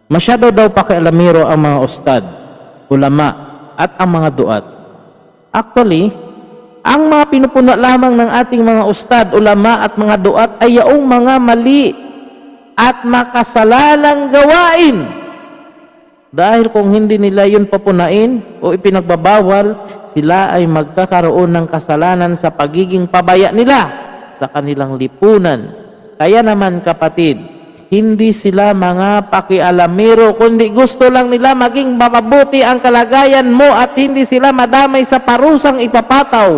Masyado daw pakialamero ang mga ustad, ulama, at ang mga duat. Actually, ang mga pinupuno lamang ng ating mga ustad, ulama, at mga duat ay yaong mga mali at makasalalang gawain. Dahil kung hindi nila yun papunain o ipinagbabawal, sila ay magkakaroon ng kasalanan sa pagiging pabaya nila sa kanilang lipunan. Kaya naman kapatid, hindi sila mga pakialamero, kundi gusto lang nila maging mapabuti ang kalagayan mo at hindi sila madamay sa parusang ipapataw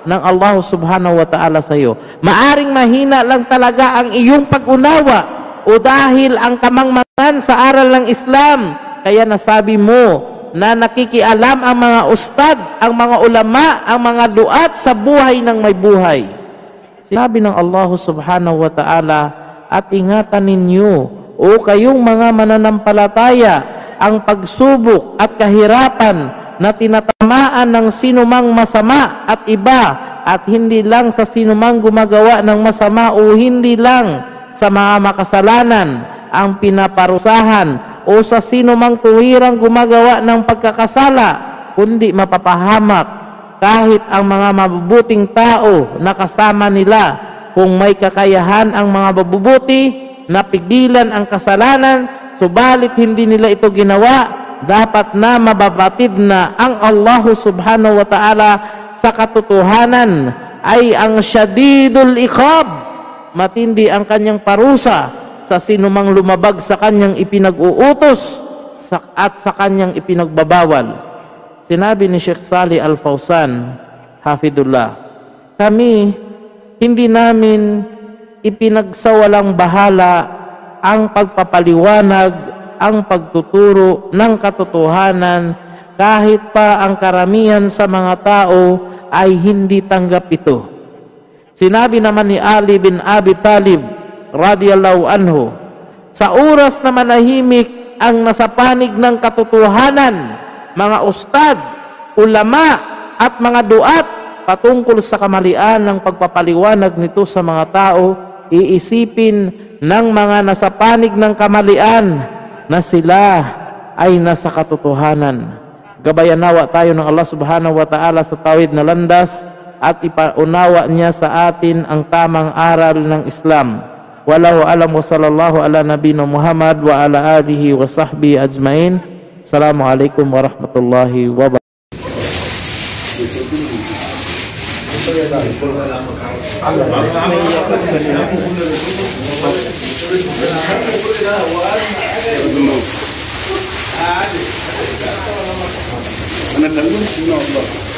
ng Allah subhanahu wa ta'ala sa iyo. Maaring mahina lang talaga ang iyong pag-unawa o dahil ang kamangmangan sa aral ng Islam, kaya nasabi mo na nakikialam ang mga ustad, ang mga ulama, ang mga duat sa buhay ng may buhay. Sinabi ng Allah subhanahu wa ta'ala, at ingatan ninyo o kayong mga mananampalataya ang pagsubok at kahirapan na tinatamaan ng sinumang masama at iba, at hindi lang sa sinumang gumagawa ng masama o hindi lang sa mga makasalanan ang pinaparusahan o sa sinumang tuwirang gumagawa ng pagkakasala, kundi mapapahamak kahit ang mga mabubuting tao na kasama nila. Kung may kakayahan ang mga mabubuti na pigilan ang kasalanan, subalit hindi nila ito ginawa, dapat na mababatid na ang Allah subhanahu wa ta'ala sa katotohanan ay ang syadidul iqab, matindi ang kanyang parusa sa sinumang lumabag sa kanyang ipinag-uutos at sa kanyang ipinagbabawal. Sinabi ni Sheikh Salih Al-Fawzan, hafidullah, kami hindi namin ipinagsawalang bahala ang pagpapaliwanag, ang pagtuturo ng katotohanan kahit pa ang karamihan sa mga tao ay hindi tanggap ito. Sinabi naman ni Ali bin Abi Talib radiyallahu anhu, sa oras na manahimik ang nasapanig ng katotohanan, mga ustad, ulama at mga duat patungkol sa kamalian ng pagpapaliwanag nito sa mga tao, iisipin ng mga nasapanig ng kamalian na sila ay nasa katotohanan. Gabayan nawa tayo ng Allah subhanahu wa ta'ala sa tawid na landas at ipaunawa niya sa atin ang tamang aral ng Islam. Wallahu alam wa sallallahu ala nabina Muhammad wa ala alihi wa sahbihi ajmain. Assalamualaikum warahmatullahi wabarakatuh. أنا